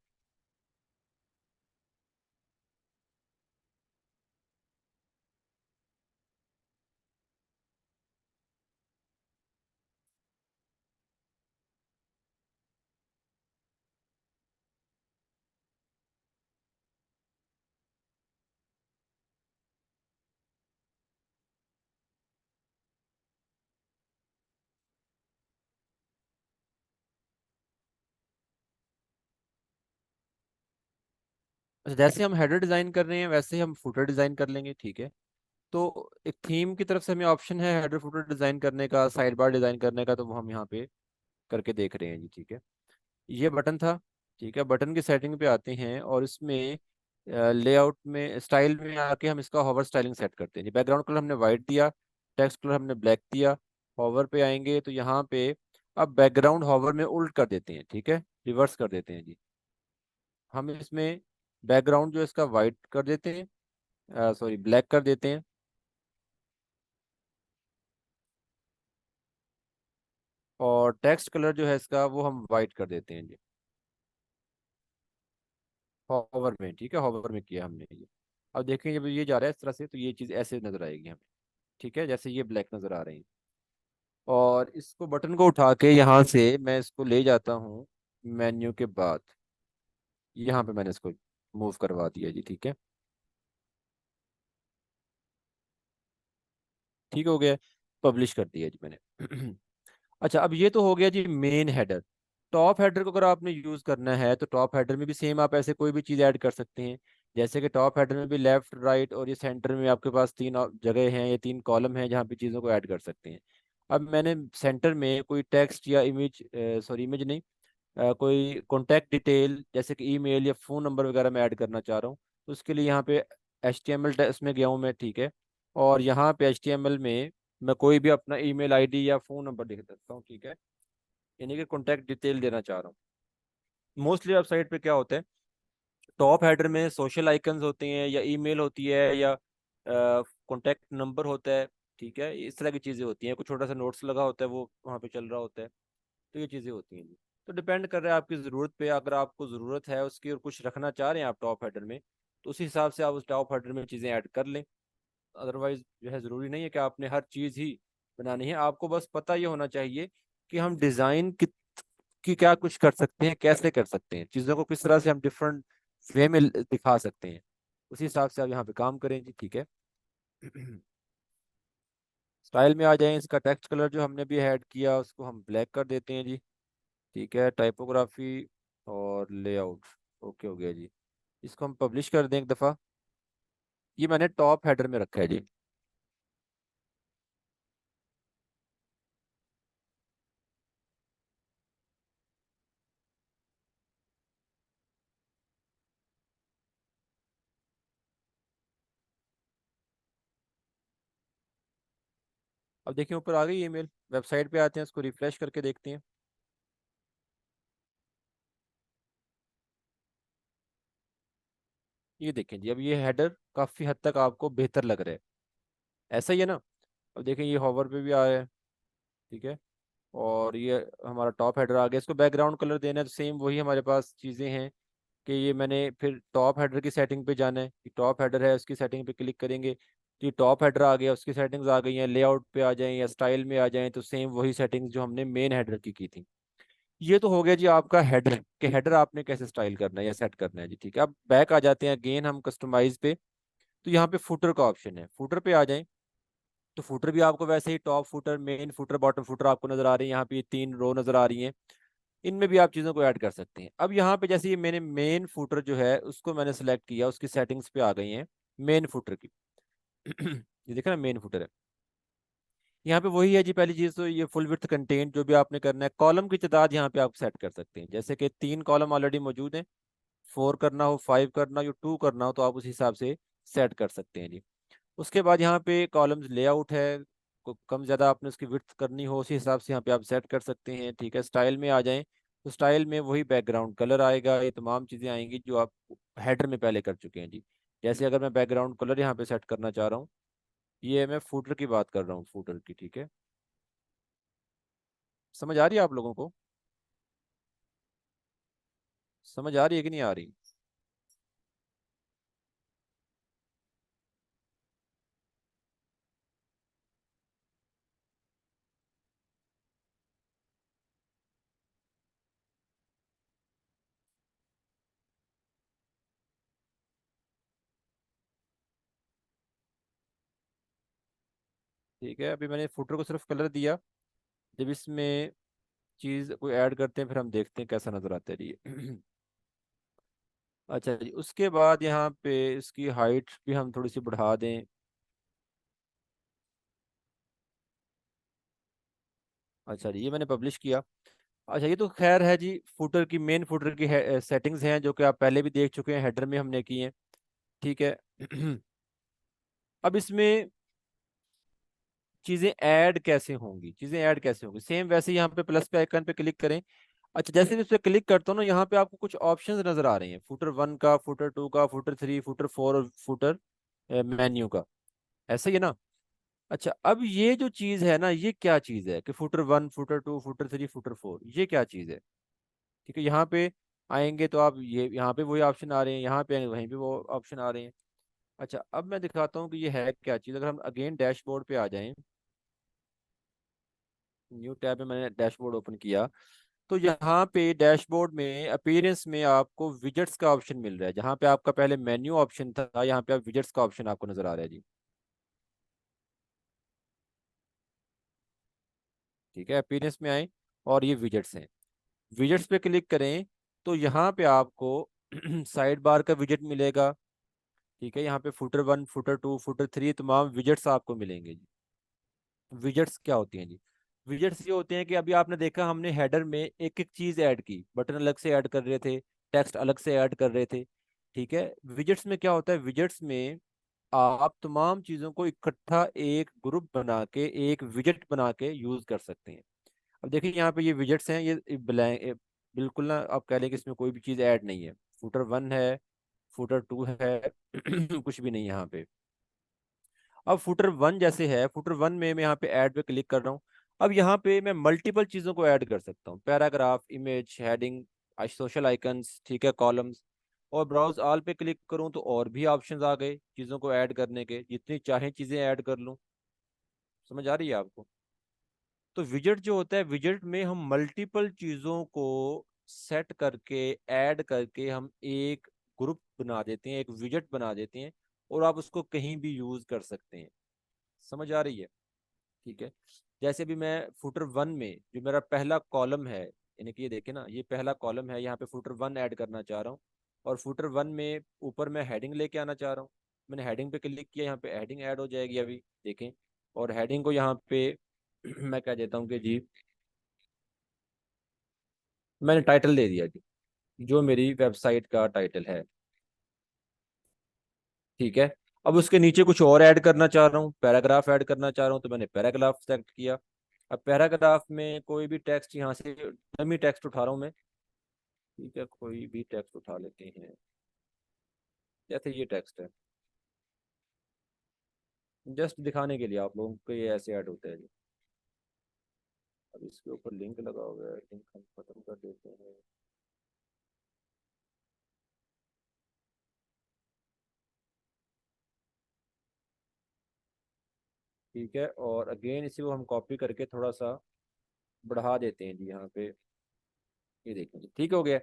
अच्छा, जैसे हम हेडर डिज़ाइन कर रहे हैं वैसे ही हम फुटर डिज़ाइन कर लेंगे। ठीक है, तो एक थीम की तरफ से हमें ऑप्शन है हेडर फुटर डिज़ाइन करने का, साइड बार डिज़ाइन करने का, तो वो हम यहाँ पे करके देख रहे हैं जी। ठीक है, ये बटन था। ठीक है, बटन की सेटिंग पे आते हैं और इसमें लेआउट में स्टाइल में आके हम इसका हॉवर स्टाइलिंग सेट करते हैं जी। बैकग्राउंड कलर हमने वाइट दिया, टेक्स्ट कलर हमने ब्लैक दिया। हॉवर पे आएंगे तो यहाँ पे अब बैकग्राउंड हॉवर में उल्ट कर देते हैं। ठीक है, रिवर्स कर देते हैं जी। हम इसमें बैकग्राउंड जो इसका वाइट कर देते हैं, सॉरी ब्लैक कर देते हैं। और टेक्स्ट कलर जो है इसका वो हम वाइट कर देते हैं जी, हॉवर में। ठीक है, हॉवर में किया हमने ये। अब देखें जब ये जा रहा है इस तरह से तो ये चीज़ ऐसे नजर आएगी हमें। ठीक है, जैसे ये ब्लैक नजर आ रही है। और इसको बटन को उठा के यहाँ से मैं इसको ले जाता हूँ मेन्यू के बाद, यहाँ पे मैंने इसको मूव करवा दिया जी। ठीक है, ठीक हो गया, पब्लिश कर दिया जी मैंने। अच्छा, अब ये तो हो गया जी मेन हेडर। टॉप हेडर को अगर आपने यूज़ करना है तो टॉप हेडर में भी सेम आप ऐसे कोई भी चीज़ ऐड कर सकते हैं। जैसे कि टॉप हेडर में भी लेफ्ट राइट और ये सेंटर में आपके पास तीन जगह हैं, ये तीन कॉलम हैं जहाँ पे चीज़ों को ऐड कर सकते हैं। अब मैंने सेंटर में कोई टेक्स्ट या इमेज, सॉरी इमेज नहीं, कोई कॉन्टैक्ट डिटेल जैसे कि ईमेल या फ़ोन नंबर वगैरह मैं ऐड करना चाह रहा हूँ। तो उसके लिए यहाँ पे HTML टेक्स्ट में गया हूँ मैं। ठीक है, और यहाँ पे HTML में मैं कोई भी अपना ईमेल आईडी या फ़ोन नंबर लिख देता हूँ। ठीक है, यानी कि कॉन्टैक्ट डिटेल देना चाह रहा हूँ। मोस्टली वेबसाइट पे क्या होता है, टॉप हेडर में सोशल आइकन्स होते हैं या ईमेल होती है या कॉन्टैक्ट नंबर होता है। ठीक है, इस तरह की चीज़ें होती हैं, कुछ छोटा सा नोट्स लगा होता है वो वहाँ पे चल रहा होता है। तो ये चीज़ें होती हैं जी। तो डिपेंड कर रहा है आपकी ज़रूरत पे, अगर आपको ज़रूरत है उसकी और कुछ रखना चाह रहे हैं आप टॉप हेडर में, तो उस हिसाब से आप उस टॉप हेडर में चीज़ें ऐड कर लें। अदरवाइज जो है ज़रूरी नहीं है कि आपने हर चीज़ ही बनानी है। आपको बस पता ये होना चाहिए कि हम डिज़ाइन की क्या कुछ कर सकते हैं, कैसे कर सकते हैं, चीज़ों को किस तरह से हम डिफरेंट वे में दिखा सकते हैं। उसी हिसाब से आप यहाँ पे काम करें जी। ठीक है। स्टाइल में आ जाएं, इसका टेक्स्ट कलर जो हमने भी ऐड किया उसको हम ब्लैक कर देते हैं जी। ठीक है, टाइपोग्राफी और लेआउट ओके हो गया जी। इसको हम पब्लिश कर दें एक दफ़ा। ये मैंने टॉप हेडर में रखा है जी। अब देखिए ऊपर आ गई ईमेल, वेबसाइट पे आते हैं उसको रिफ्रेश करके देखते हैं। ये देखें जी, अब ये हेडर काफ़ी हद तक आपको बेहतर लग रहा है, ऐसा ही है ना। अब देखें ये हॉवर पे भी आया है। ठीक है, और ये हमारा टॉप हेडर आ गया। इसको बैकग्राउंड कलर देना है तो सेम वही हमारे पास चीज़ें हैं कि ये मैंने फिर टॉप हेडर की सेटिंग पे जाना है कि टॉप हेडर है उसकी सेटिंग पे क्लिक करेंगे कि टॉप हेडर आ गया, उसकी सेटिंग्स आ गई हैं। लेआउट पे आ जाएं या स्टाइल में आ जाएं तो सेम वही सेटिंग्स जो हमने मेन हेडर की थी। ये तो हो गया जी आपका हेडर कि हेडर आपने कैसे स्टाइल करना है या सेट करना है जी। ठीक है, अब बैक आ जाते हैं अगेन हम कस्टमाइज पे। तो यहाँ पे फुटर का ऑप्शन है, फुटर पे आ जाएं। तो फुटर भी आपको वैसे ही top footer, main footer, bottom footer आपको नजर आ रही है। यहाँ पे ये तीन रो नजर आ रही हैं, इनमें भी आप चीज़ों को ऐड कर सकते हैं। अब यहाँ पे जैसे ये मैंने मेन फुटर जो है उसको मैंने सेलेक्ट किया, उसकी सेटिंग्स पे आ गई हैं मेन फुटर की। ये देखा ना मेन फुटर है। यहाँ पे वही है जी, पहली चीज़ तो ये फुल विड्थ कंटेंट जो भी आपने करना है, कॉलम की तादाद यहाँ पे आप सेट कर सकते हैं। जैसे कि तीन कॉलम ऑलरेडी मौजूद हैं, 4 करना हो, 5 करना हो या 2 करना हो तो आप उस हिसाब से सेट कर सकते हैं जी। उसके बाद यहाँ पे कॉलम्स लेआउट है, कम ज़्यादा आपने उसकी विड्थ करनी हो उसी हिसाब से यहाँ पे आप सेट कर सकते हैं। ठीक है, स्टाइल में आ जाएं तो स्टाइल में वही बैकग्राउंड कलर आएगा, ये तमाम चीज़ें आएंगी जो आप हेडर में पहले कर चुके हैं जी। जैसे अगर मैं बैकग्राउंड कलर यहाँ पे सेट करना चाह रहा हूँ, ये मैं फूटर की बात कर रहा हूँ, फूटर की, ठीक है। समझ आ रही है आप लोगों को? समझ आ रही है कि नहीं आ रही? ठीक है, अभी मैंने फूटर को सिर्फ कलर दिया। जब इसमें चीज़ कोई ऐड करते हैं फिर हम देखते हैं कैसा नज़र आता है ये। अच्छा जी, उसके बाद यहाँ पे इसकी हाइट भी हम थोड़ी सी बढ़ा दें। अच्छा जी, ये मैंने पब्लिश किया। अच्छा, ये तो खैर है जी, फुटर की, मेन फुटर की सेटिंग्स हैं जो कि आप पहले भी देख चुके हैं, हेडर में हमने की हैं, ठीक है। अब इसमें चीज़ें ऐड कैसे होंगी, चीज़ें ऐड कैसे होंगी, सेम वैसे ही यहाँ पे प्लस पे आइकन पे क्लिक करें। अच्छा, जैसे भी उस पर क्लिक करता हूँ ना, यहाँ पे आपको कुछ ऑप्शंस नजर आ रहे हैं, फुटर 1 का, फुटर 2 का, फुटर 3, फुटर 4 और फुटर मेन्यू का, ऐसा ही है ना। अच्छा, अब ये जो चीज़ है ना, ये क्या चीज़ है कि फुटर 1, फुटर 2, फुटर 3, फुटर 4, ये क्या चीज़ है? ठीक है, यहाँ पे आएंगे तो आप ये यहाँ पे वही ऑप्शन आ रहे हैं, यहाँ पे आएंगे वहीं पे वो ऑप्शन आ रहे हैं। अच्छा, अब मैं दिखाता हूँ कि ये है क्या चीज़। अगर हम अगेन डैशबोर्ड पे आ जाएं, न्यू टैब में मैंने डैशबोर्ड ओपन किया, तो यहाँ पे डैशबोर्ड में अपीयरेंस में आपको विजेट्स का ऑप्शन मिल रहा है। जहाँ पे आपका पहले मेन्यू ऑप्शन था, यहाँ पे आप विजेट्स का ऑप्शन आपको नजर आ रहा है जी। ठीक है, अपीयरेंस में आए और ये विजेट्स हैं, विजेट्स पे क्लिक करें तो यहाँ पे आपको साइड बार का विजेट मिलेगा। ठीक है, यहाँ पे फुटर 1, फुटर 2, फुटर 3 तमाम विजेट्स आपको मिलेंगे जी। विजेट्स क्या होती हैं जी? विजेट्स ये होते हैं कि अभी आपने देखा, हमने हेडर में एक एक चीज ऐड की, बटन अलग से ऐड कर रहे थे, टेक्स्ट अलग से ऐड कर रहे थे। ठीक है, विजेट्स में क्या होता है, विजेट्स में आप तमाम चीजों को इकट्ठा एक ग्रुप बना के, एक विजेट बना के यूज कर सकते हैं। अब देखिए, यहाँ पे ये विजेट्स हैं, ये ब्लैंक, बिल्कुल ना आप कह लें कि इसमें कोई भी चीज़ ऐड नहीं है। फुटर 1 है, फुटर 2 है, कुछ भी नहीं है यहाँ पे। अब फुटर 1 जैसे है, फुटर 1 में मैं यहाँ पे ऐड पे क्लिक कर रहा हूँ। अब यहाँ पे मैं मल्टीपल चीज़ों को ऐड कर सकता हूँ, paragraph, image, heading, social icons, ठीक है, कॉलम्स। और ब्राउज ऑल पे क्लिक करूँ तो और भी ऑप्शंस आ गए चीज़ों को ऐड करने के, जितनी चाहे चीज़ें ऐड कर लूँ। समझ आ रही है आपको? तो विजेट जो होता है, विजेट में हम मल्टीपल चीजों को सेट करके, ऐड करके हम एक ग्रुप बना देते हैं, एक विजेट बना देते हैं, और आप उसको कहीं भी यूज कर सकते हैं। समझ आ रही है? ठीक है, जैसे भी मैं फुटर 1 में जो मेरा पहला कॉलम है, यानी कि ये देखे ना, ये पहला कॉलम है, यहाँ पे फुटर 1 ऐड करना चाह रहा हूँ। और फुटर 1 में ऊपर मैं हेडिंग लेके आना चाह रहा हूँ। मैंने हेडिंग पे क्लिक किया, यहाँ पे हेडिंग ऐड हो जाएगी अभी, देखें। और हेडिंग को यहाँ पे मैं कह देता हूँ कि जी, मैंने टाइटल दे दिया जी, जो मेरी वेबसाइट का टाइटल है। ठीक है, अब उसके नीचे कुछ और ऐड करना चाह रहा हूँ, पैराग्राफ ऐड करना चाह रहा हूँ, तो मैंने पैराग्राफ सेलेक्ट किया। अब पैराग्राफ में कोई भी टेक्स्ट, यहाँ से डमी टेक्स्ट उठा रहा हूँ मैं। ठीक है, कोई भी टेक्स्ट उठा लेते हैं, जैसे ये टेक्स्ट है, जस्ट दिखाने के लिए आप लोगों को ये ऐसे ऐड होता है जी। अब इसके ऊपर लिंक लगा हुआ है, लिंक हम खत्म कर देते हैं। ठीक है, और अगेन इसी को हम कॉपी करके थोड़ा सा बढ़ा देते हैं जी यहाँ पे। ये देखिए जी, ठीक हो गया।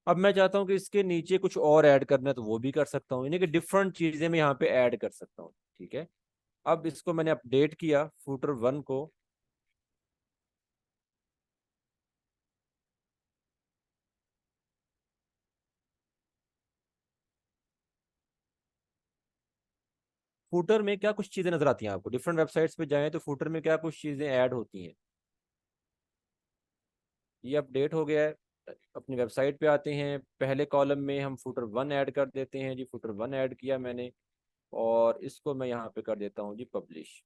अब मैं चाहता हूँ कि इसके नीचे कुछ और ऐड करना है, तो वो भी कर सकता हूँ, यानी कि डिफरेंट चीजें मैं यहाँ पे ऐड कर सकता हूँ। ठीक है, अब इसको मैंने अपडेट किया, फुटर 1 को। फुटर में क्या कुछ चीजें नजर आती हैं आपको, डिफरेंट वेबसाइट्स पे जाएं तो फुटर में क्या कुछ चीजें ऐड होती हैं। ये अपडेट हो गया है। अपनी वेबसाइट पे आते हैं, पहले कॉलम में हम फुटर 1 ऐड कर देते हैं जी, फुटर 1 ऐड किया मैंने। और इसको मैं यहाँ पे कर देता हूँ जी पब्लिश।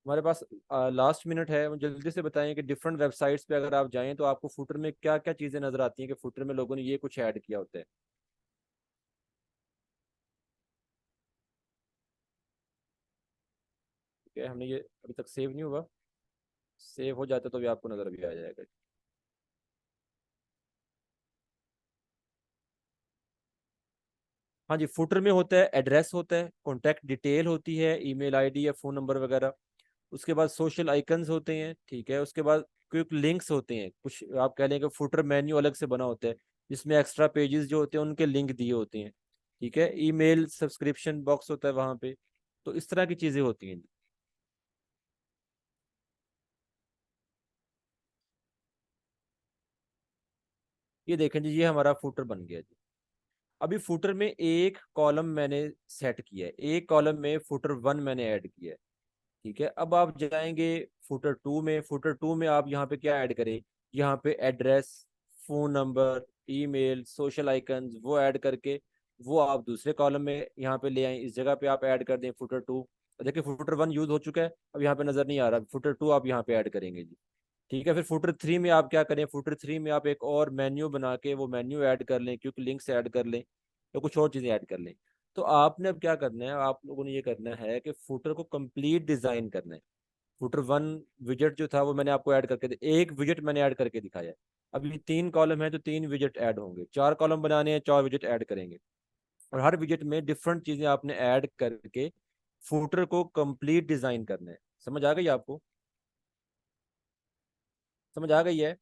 हमारे पास लास्ट मिनट है, मुझे जल्दी से बताएं कि डिफरेंट वेबसाइट्स पे अगर आप जाएं तो आपको फुटर में क्या क्या चीज़ें नज़र आती हैं कि फुटर में लोगों ने ये कुछ ऐड किया होता है। ठीक है, हमने ये अभी तक सेव नहीं हुआ, सेव हो जाता तो भी आपको नज़र भी आ जाएगा। हाँ जी, फुटर में होता है एड्रेस, होता है कॉन्टैक्ट डिटेल, होती है ईमेल आईडी या फ़ोन नंबर वगैरह। उसके बाद सोशल आइकन्स होते हैं, ठीक है। उसके बाद क्विक लिंक्स होते हैं, कुछ आप कह लें कि फुटर मेन्यू अलग से बना होता है जिसमें एक्स्ट्रा पेजेस जो होते हैं उनके लिंक दिए होते हैं, ठीक है। ईमेल सब्सक्रिप्शन बॉक्स होता है वहाँ पे। तो इस तरह की चीज़ें होती हैं। ये देखें जी, ये हमारा फुटर बन गया जी। अभी फुटर में एक कॉलम मैंने सेट किया है, एक कॉलम में फुटर वन मैंने ऐड किया है, ठीक है। अब आप जाएंगे फुटर टू में, फुटर टू में आप यहाँ पे क्या ऐड करें, यहाँ पे address, phone number, email, social icons वो ऐड करके वो आप दूसरे कॉलम में यहाँ पे ले आए, इस जगह पे आप ऐड कर दें फुटर टू। देखिए फुटर वन यूज हो चुका है, अब यहाँ पे नजर नहीं आ रहा, फुटर टू आप यहाँ पे ऐड करेंगे जी। ठीक है, फिर फुटर थ्री में आप क्या करें, फुटर थ्री में आप एक और मेन्यू बना के वो मेन्यू ऐड कर लें, क्योंकि लिंक्स ऐड कर लें या कुछ और चीज़ें ऐड कर लें। तो आपने अब क्या करना है, आप लोगों ने ये करना है कि फुटर को कंप्लीट डिजाइन करना है। फुटर वन विजेट जो था वो मैंने आपको ऐड करके एक विजेट मैंने ऐड करके दिखाया है। अब ये तीन कॉलम है तो तीन विजेट ऐड होंगे, चार कॉलम बनाने हैं, चार विजेट ऐड करेंगे। और हर विजेट में डिफरेंट चीजें आपने ऐड करके फुटर को कंप्लीट डिजाइन करना है। समझ आ गई आपको? समझ आ गई है?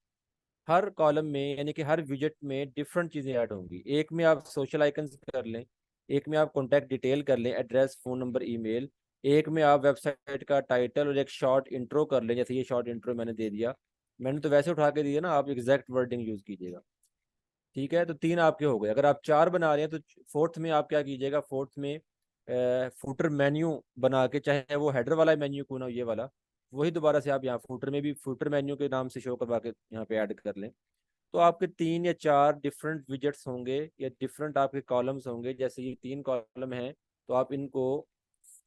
हर कॉलम में यानी कि हर विजेट में डिफरेंट चीजें ऐड होंगी। एक में आप सोशल आइकन्स कर लें, एक में आप कॉन्टैक्ट डिटेल कर लें, एड्रेस, फोन नंबर, ईमेल। एक में आप वेबसाइट का टाइटल और एक शॉर्ट इंट्रो कर लें, जैसे ये शॉर्ट इंट्रो मैंने दे दिया। मैंने तो वैसे उठा के दिया ना, आप एग्जैक्ट वर्डिंग यूज कीजिएगा। ठीक है, तो तीन आपके हो गए। अगर आप चार बना रहे हैं तो फोर्थ में आप क्या कीजिएगा, फोर्थ में फुटर मेन्यू बना के, चाहे वो हेडर वाला मेन्यू क्यों ना हो, ये वाला वही दोबारा से आप यहाँ फुटर में भी फुटर मेन्यू के नाम से शो करवा के यहाँ पे ऐड कर लें। तो आपके तीन या चार डिफरेंट विजेट्स होंगे या डिफरेंट आपके कॉलम्स होंगे। जैसे ये तीन कॉलम हैं तो आप इनको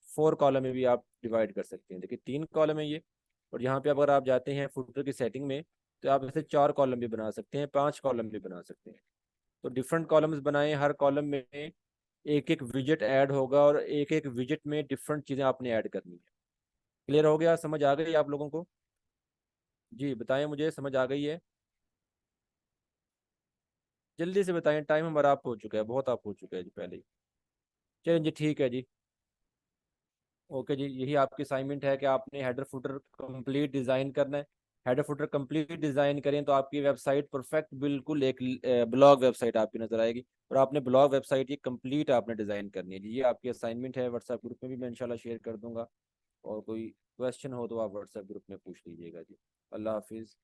फोर कॉलम में भी आप डिवाइड कर सकते हैं। देखिए तीन कॉलम है ये, और यहाँ पे अगर आप जाते हैं फुटर की सेटिंग में तो आप ऐसे चार कॉलम भी बना सकते हैं, पांच कॉलम भी बना सकते हैं। तो डिफरेंट कॉलम्स बनाए, हर कॉलम में एक एक विजेट ऐड होगा और एक एक विजेट में डिफरेंट चीज़ें आपने ऐड करनी है। क्लियर हो गया? समझ आ गई आप लोगों को? जी बताएं मुझे, समझ आ गई है? जल्दी से बताएं, टाइम हमारा आप हो चुका है, बहुत आप हो चुका है जी पहले ही। चलिए जी, ठीक है जी। ओके जी, यही आपकी असाइनमेंट है कि आपने हेडर फुटर कंप्लीट डिज़ाइन करना है। हेडर फुटर कंप्लीट डिज़ाइन करें तो आपकी वेबसाइट परफेक्ट बिल्कुल एक ब्लॉग वेबसाइट आपकी नज़र आएगी। और आपने ब्लॉग वेबसाइट ये कंप्लीट आपने डिज़ाइन करनी है जी। ये आपकी असाइनमेंट है, व्हाट्सएप ग्रुप में भी मैं इंशाल्लाह शेयर कर दूंगा। और कोई क्वेश्चन हो तो आप व्हाट्सएप ग्रुप में पूछ लीजिएगा जी। अल्लाह हाफिज़।